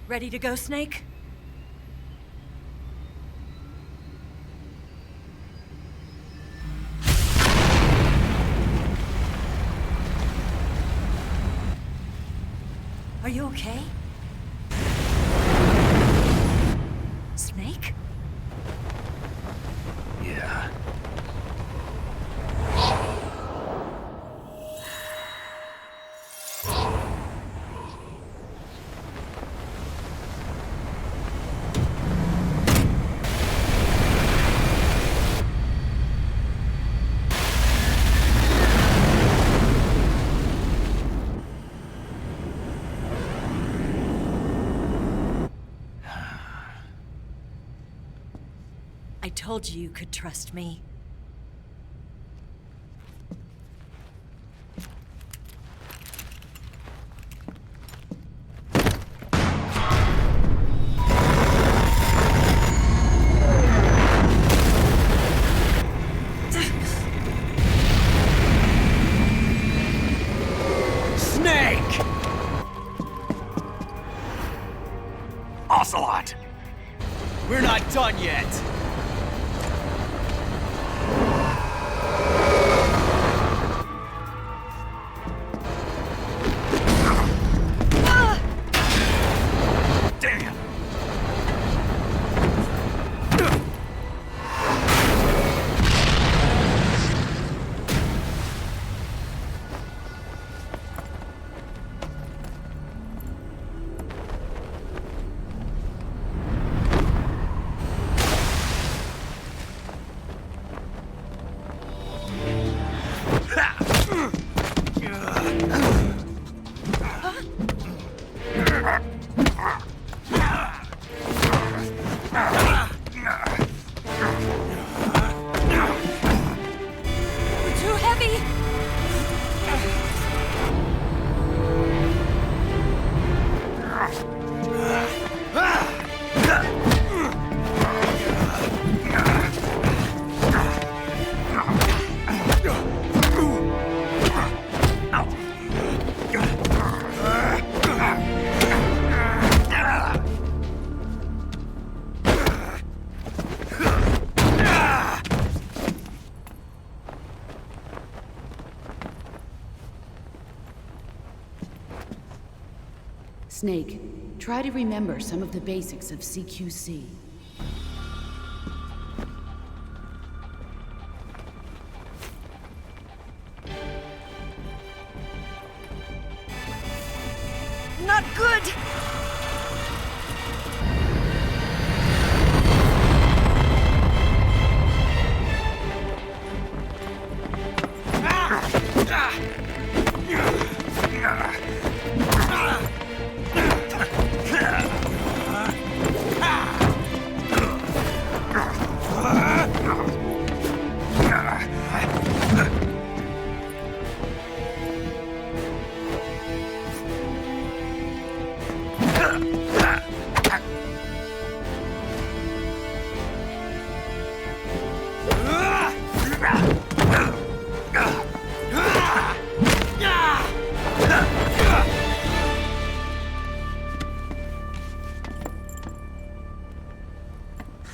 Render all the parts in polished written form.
Ready to go, Snake? Are you okay? Snake? Yeah. I told you could trust me. Snake! Ocelot! We're not done yet! Damn! Too heavy! Snake, try to remember some of the basics of CQC. Not good!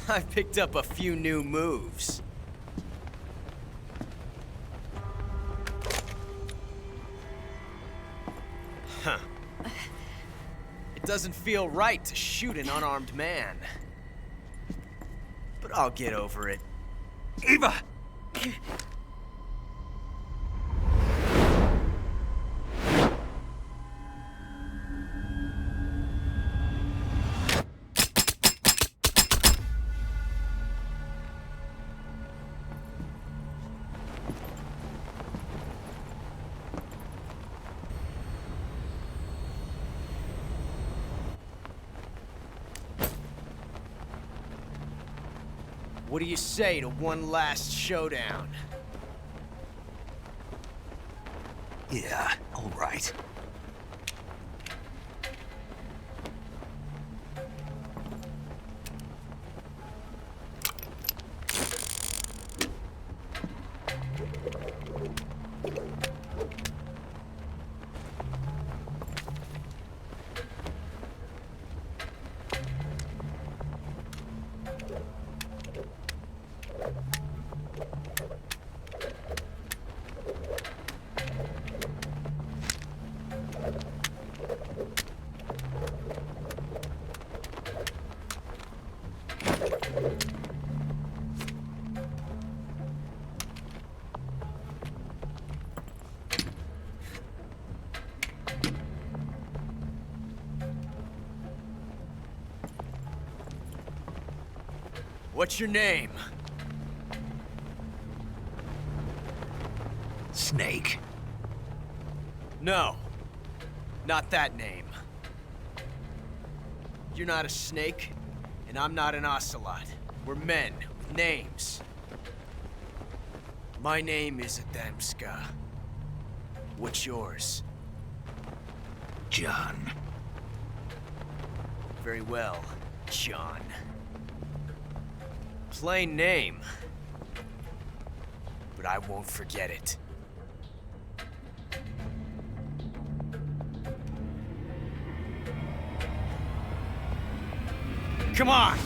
I picked up a few new moves. Huh. It doesn't feel right to shoot an unarmed man. But I'll get over it. Eva! What do you say to one last showdown? Yeah, all right. What's your name? Snake. No. Not that name. You're not a snake, and I'm not an ocelot. We're men with names. My name is Adamska. What's yours? John. Very well, John. Plain name. But I won't forget it. Come on!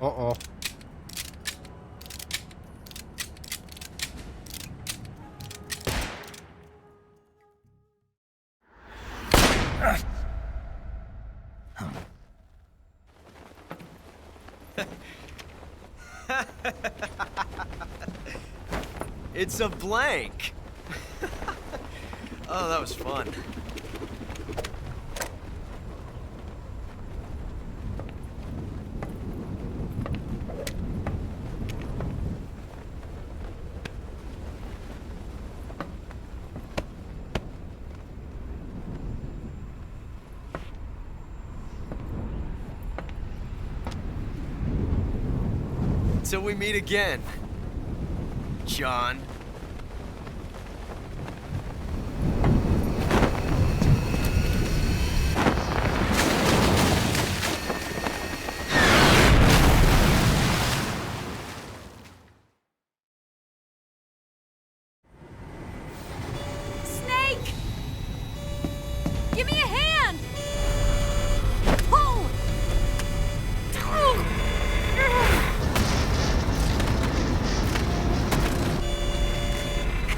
Uh-oh. It's a blank. Oh, that was fun. Till we meet again, John. Snake! Give me a hand! Pull!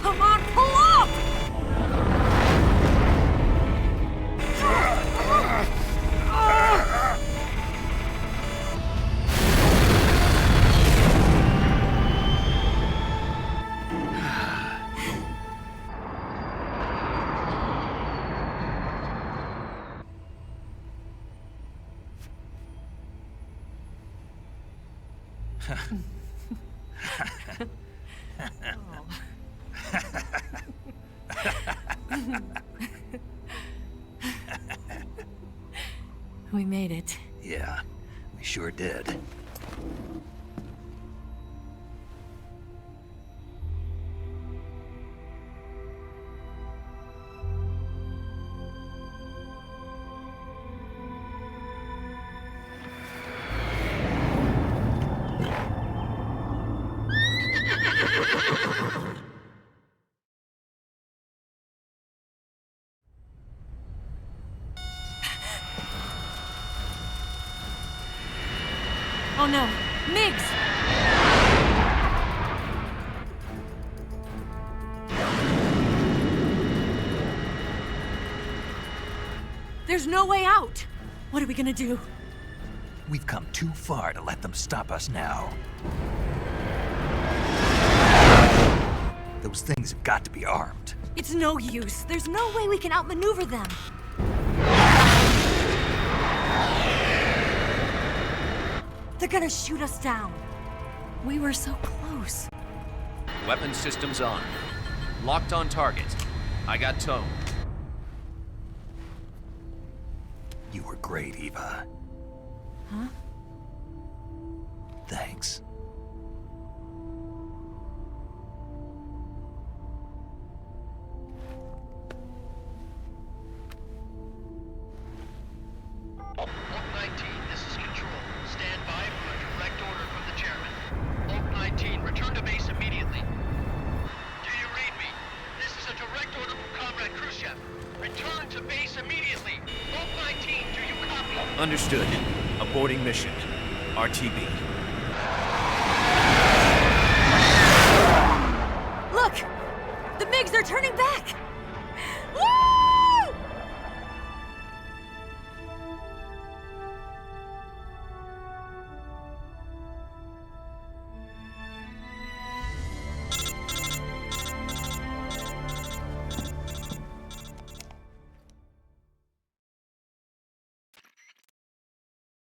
Come on, pull up! We made it. Yeah, we sure did. Oh no, Migs! There's no way out! What are we gonna do? We've come too far to let them stop us now. Those things have got to be armed. It's no use. There's no way we can outmaneuver them. They're gonna shoot us down. We were so close. Weapon systems on. Locked on target. I got tone. You were great, Eva. Huh? Thanks. Block 19, this is Control. Stand by for a Understood. Aborting mission. RTB. Look! The MiGs are turning back! Woo!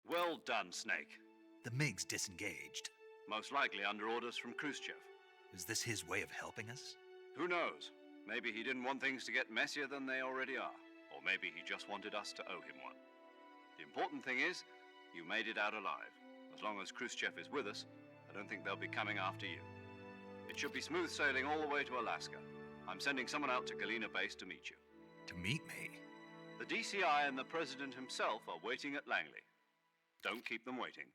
Well done, Snake. The MiG's disengaged. Most likely under orders from Khrushchev. Is this his way of helping us? Who knows? Maybe he didn't want things to get messier than they already are. Or maybe he just wanted us to owe him one. The important thing is, you made it out alive. As long as Khrushchev is with us, I don't think they'll be coming after you. It should be smooth sailing all the way to Alaska. I'm sending someone out to Galena Base to meet you. To meet me? The DCI and the President himself are waiting at Langley. Don't keep them waiting.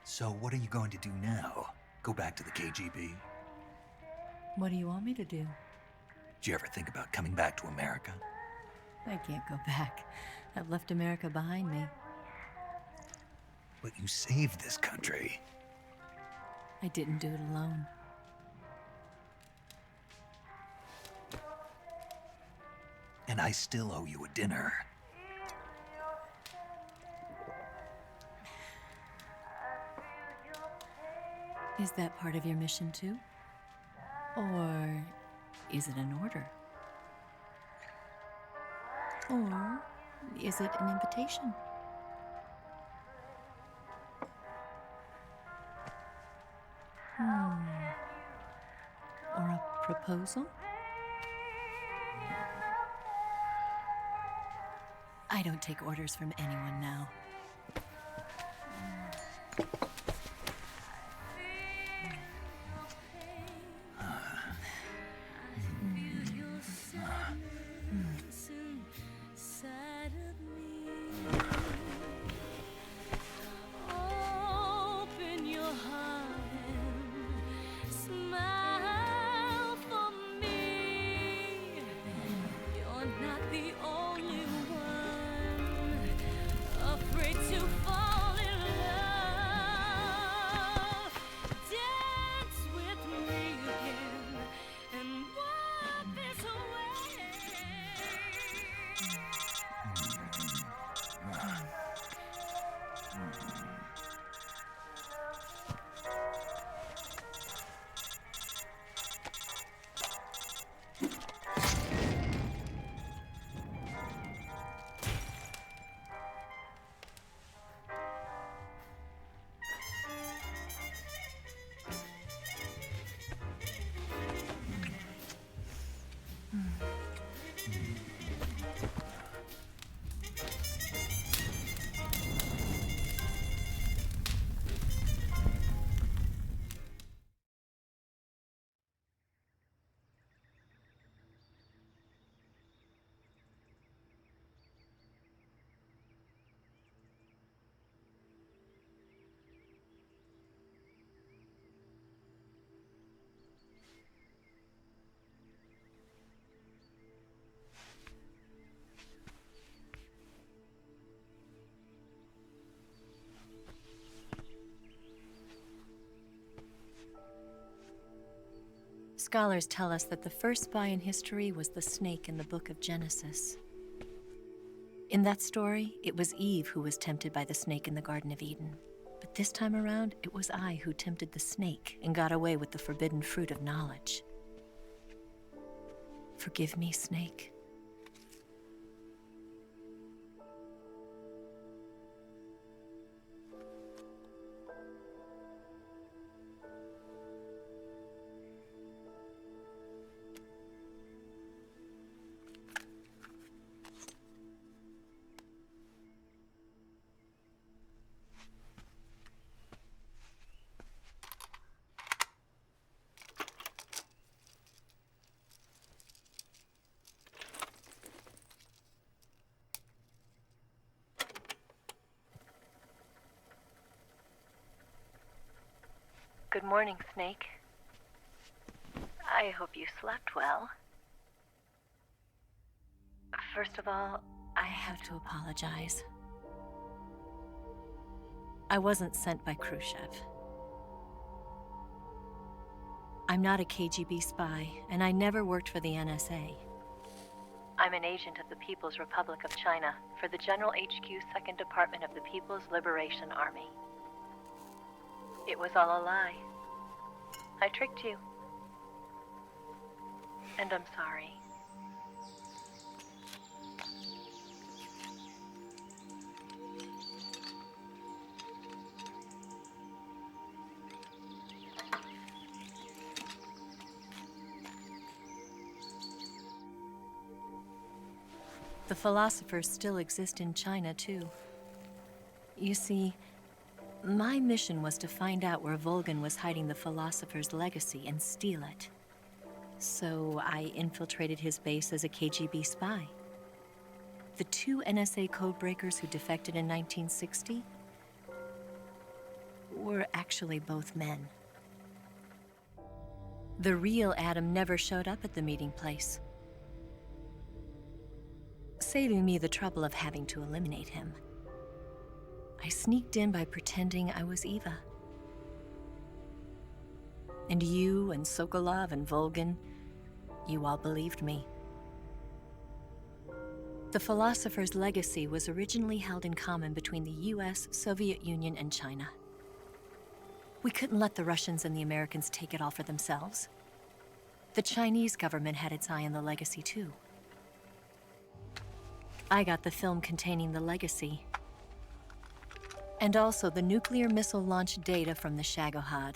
So what are you going to do now? Go back to the KGB? What do you want me to do? Did you ever think about coming back to America? I can't go back. I've left America behind me. But you saved this country. I didn't do it alone. And I still owe you a dinner. Is that part of your mission too? Or is it an order? Or is it an invitation? Or a proposal? I don't take orders from anyone now. Scholars tell us that the first spy in history was the snake in the book of Genesis. In that story, it was Eve who was tempted by the snake in the Garden of Eden. But this time around, it was I who tempted the snake and got away with the forbidden fruit of knowledge. Forgive me, Snake. Good morning, Snake. I hope you slept well. First of all, I have to apologize. I wasn't sent by Khrushchev. I'm not a KGB spy, and I never worked for the NSA. I'm an agent of the People's Republic of China for the General HQ 2nd Department of the People's Liberation Army. It was all a lie. I tricked you. And I'm sorry. The philosophers still exist in China, too. You see, my mission was to find out where Volgan was hiding the philosopher's legacy and steal it. So I infiltrated his base as a KGB spy. The 2 NSA codebreakers who defected in 1960 were actually both men. The real Adam never showed up at the meeting place, saving me the trouble of having to eliminate him. I sneaked in by pretending I was Eva. And you and Sokolov and Volgan, you all believed me. The philosopher's legacy was originally held in common between the US, Soviet Union, and China. We couldn't let the Russians and the Americans take it all for themselves. The Chinese government had its eye on the legacy, too. I got the film containing the legacy, and also the nuclear missile launch data from the Shagohod.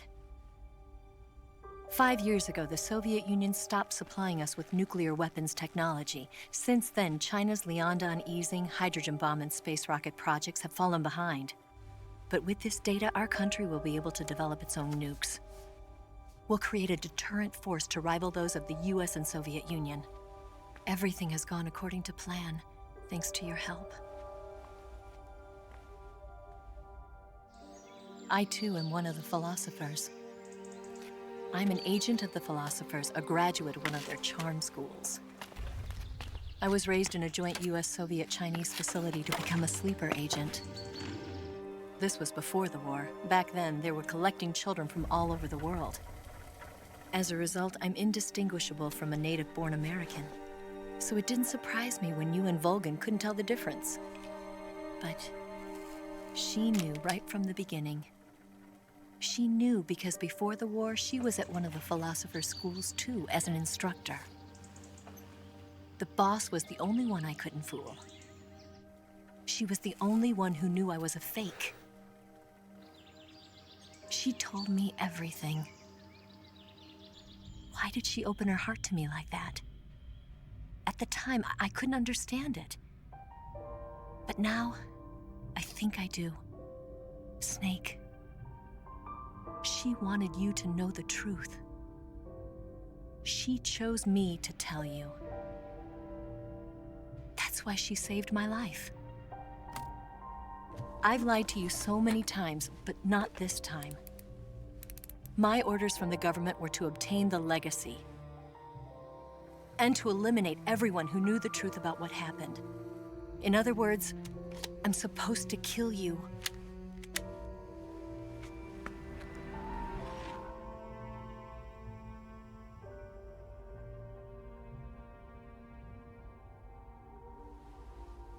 5 years ago, the Soviet Union stopped supplying us with nuclear weapons technology. Since then, China's Liaodong easing, hydrogen bomb, and space rocket projects have fallen behind. But with this data, our country will be able to develop its own nukes. We'll create a deterrent force to rival those of the US and Soviet Union. Everything has gone according to plan, thanks to your help. I, too, am one of the philosophers. I'm an agent of the philosophers, a graduate of one of their charm schools. I was raised in a joint US-Soviet-Chinese facility to become a sleeper agent. This was before the war. Back then, they were collecting children from all over the world. As a result, I'm indistinguishable from a native-born American. So it didn't surprise me when you and Volgan couldn't tell the difference. But she knew right from the beginning. She knew because before the war, she was at one of the philosopher's schools too, as an instructor. The boss was the only one I couldn't fool. She was the only one who knew I was a fake. She told me everything. Why did she open her heart to me like that? At the time, I couldn't understand it. But now, I think I do. Snake. She wanted you to know the truth. She chose me to tell you. That's why she saved my life. I've lied to you so many times, but not this time. My orders from the government were to obtain the legacy and to eliminate everyone who knew the truth about what happened. In other words, I'm supposed to kill you.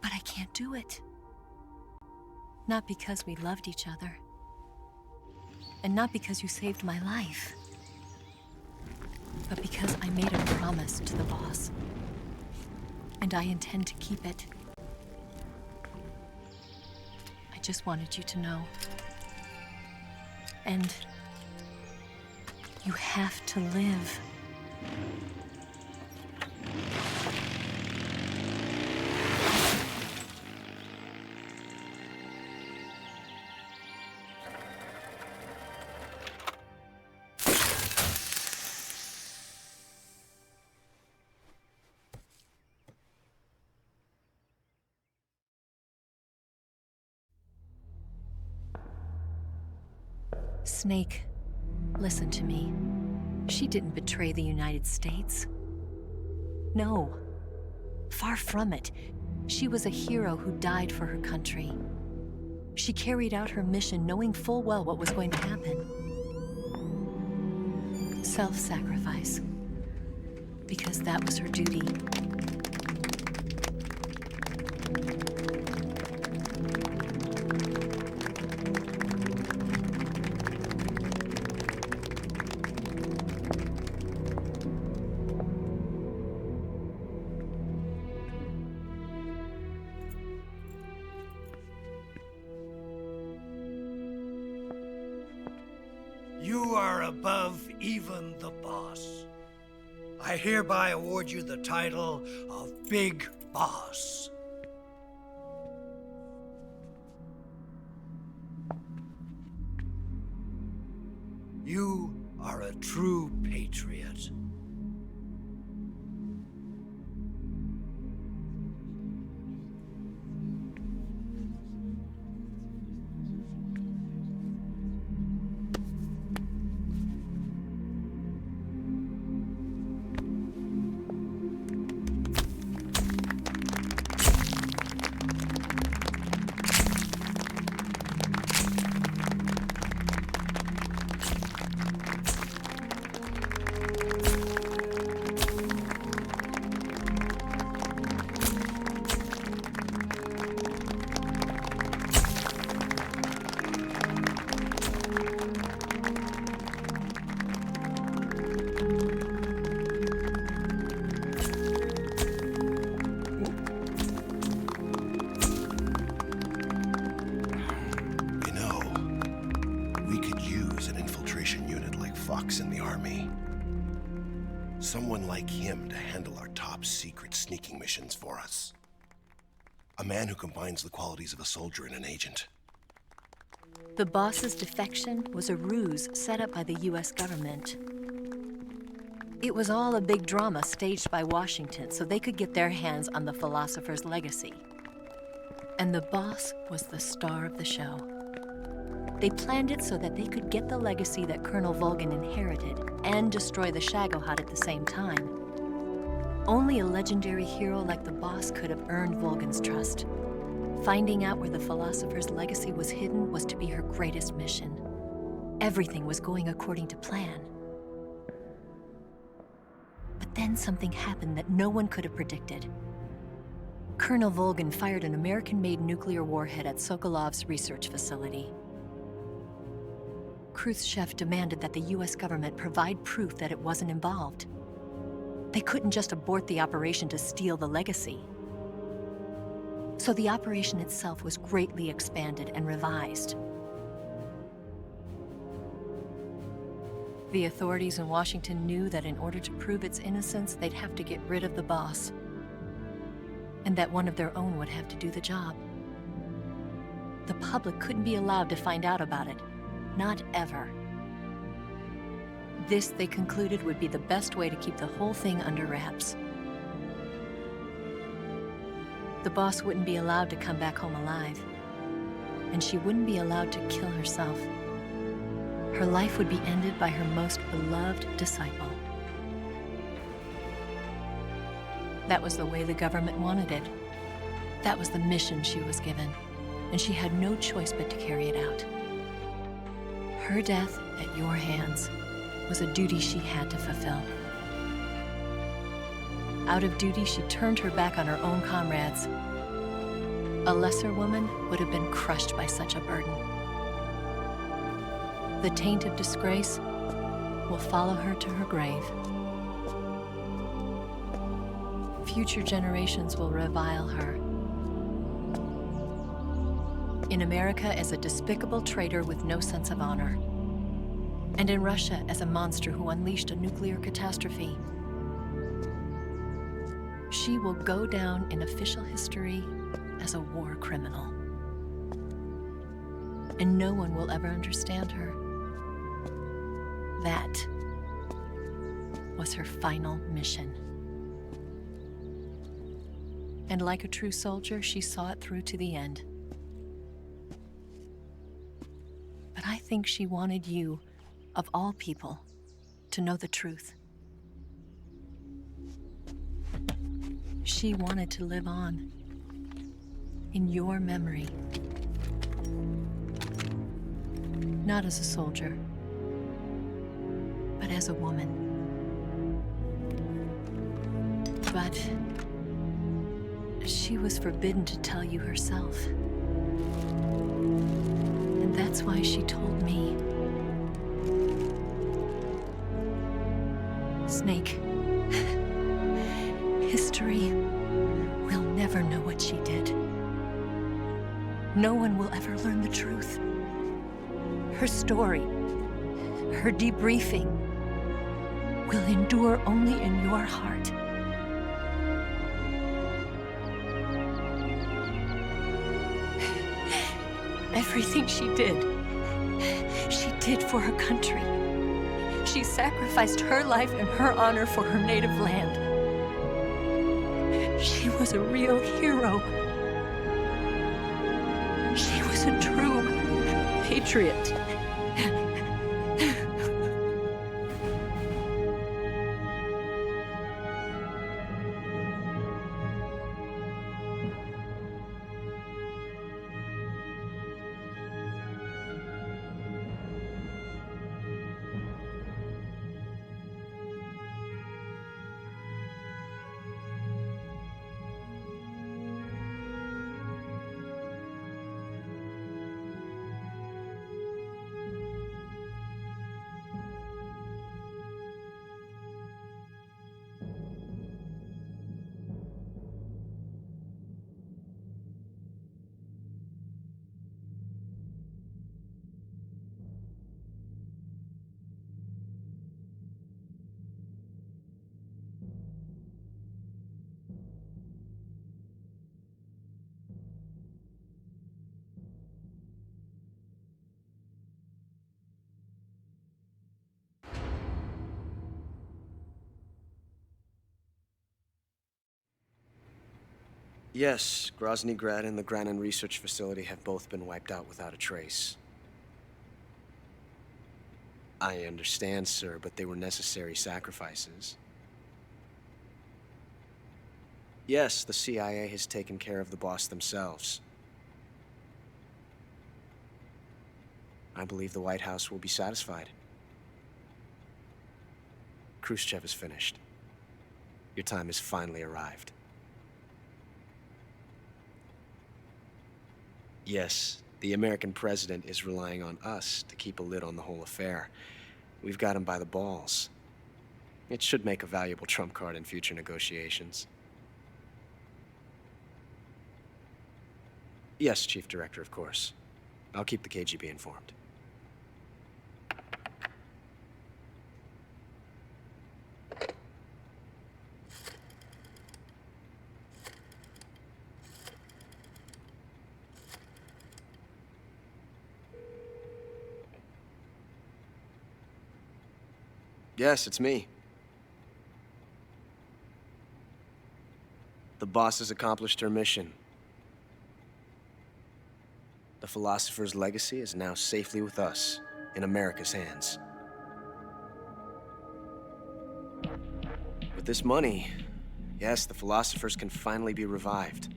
But I can't do it. Not because we loved each other. And not because you saved my life. But because I made a promise to the boss. And I intend to keep it. I just wanted you to know. And you have to live. Snake, Listen to me. She didn't betray the United States. No. Far from it. She was a hero who died for her country. She carried out her mission knowing full well what was going to happen. Self-sacrifice. Because that was her duty. You are above even the boss. I hereby award you the title of Big Boss. You are a true patriot. In the army. Someone like him to handle our top secret sneaking missions for us. A man who combines the qualities of a soldier and an agent. The boss's defection was a ruse set up by the US government. It was all a big drama staged by Washington so they could get their hands on the philosopher's legacy. And the boss was the star of the show. They planned it so that they could get the legacy that Colonel Volgin inherited and destroy the Shagohod at the same time. Only a legendary hero like the boss could have earned Volgin's trust. Finding out where the philosopher's legacy was hidden was to be her greatest mission. Everything was going according to plan. But then something happened that no one could have predicted. Colonel Volgin fired an American-made nuclear warhead at Sokolov's research facility. Khrushchev demanded that the US government provide proof that it wasn't involved. They couldn't just abort the operation to steal the legacy. So the operation itself was greatly expanded and revised. The authorities in Washington knew that in order to prove its innocence, they'd have to get rid of the boss, and that one of their own would have to do the job. The public couldn't be allowed to find out about it. Not ever. This, they concluded, would be the best way to keep the whole thing under wraps. The boss wouldn't be allowed to come back home alive, and she wouldn't be allowed to kill herself. Her life would be ended by her most beloved disciple. That was the way the government wanted it. That was the mission she was given, and she had no choice but to carry it out. Her death at your hands was a duty she had to fulfill. Out of duty, she turned her back on her own comrades. A lesser woman would have been crushed by such a burden. The taint of disgrace will follow her to her grave. Future generations will revile her. In America as a despicable traitor with no sense of honor. And in Russia as a monster who unleashed a nuclear catastrophe. She will go down in official history as a war criminal. And no one will ever understand her. That was her final mission. And like a true soldier, she saw it through to the end. But I think she wanted you of all people, to know the truth. She wanted to live on, in your memory. Not as a soldier, but as a woman. But she was forbidden to tell you herself. And that's why she told me. Snake, history will never know what she did. No one will ever learn the truth. Her story, her debriefing, will endure only in your heart. Everything she did for her country. She sacrificed her life and her honor for her native land. She was a real hero. She was a true patriot. Yes, Grozny Grad and the Granin Research Facility have both been wiped out without a trace. I understand, sir, but they were necessary sacrifices. Yes, the CIA has taken care of the boss themselves. I believe the White House will be satisfied. Khrushchev is finished. Your time has finally arrived. Yes, the American president is relying on us to keep a lid on the whole affair. We've got him by the balls. It should make a valuable trump card in future negotiations. Yes, Chief Director, of course. I'll keep the KGB informed. Yes, it's me. The boss has accomplished her mission. The philosopher's legacy is now safely with us, in America's hands. With this money, yes, the philosophers can finally be revived.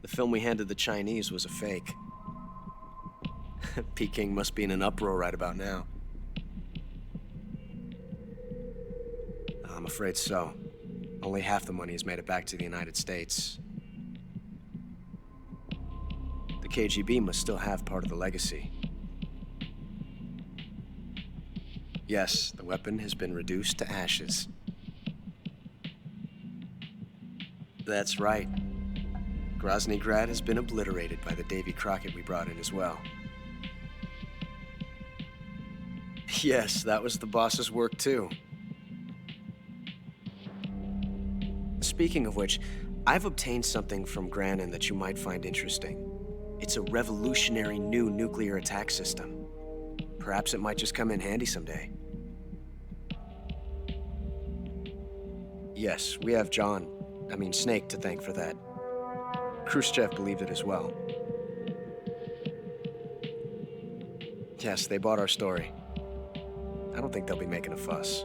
The film we handed the Chinese was a fake. Peking must be in an uproar right about now. I'm afraid so. Only half the money has made it back to the United States. The KGB must still have part of the legacy. Yes, the weapon has been reduced to ashes. That's right. Grozny Grad has been obliterated by the Davy Crockett we brought in as well. Yes, that was the boss's work too. Speaking of which, I've obtained something from Granin that you might find interesting. It's a revolutionary new nuclear attack system. Perhaps it might just come in handy someday. Yes, we have Snake to thank for that. Khrushchev believed it as well. Yes, they bought our story. I don't think they'll be making a fuss.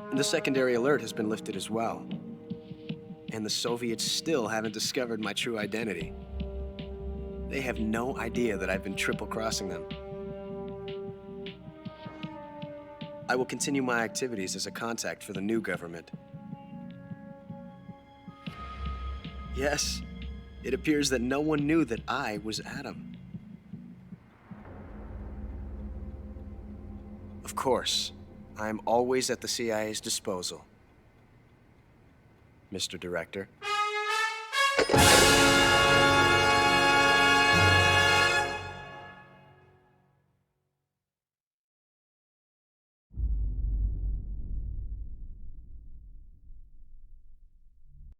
And the secondary alert has been lifted as well. And the Soviets still haven't discovered my true identity. They have no idea that I've been triple-crossing them. I will continue my activities as a contact for the new government. Yes, it appears that no one knew that I was Adam. Of course, I am always at the CIA's disposal, Mr. Director.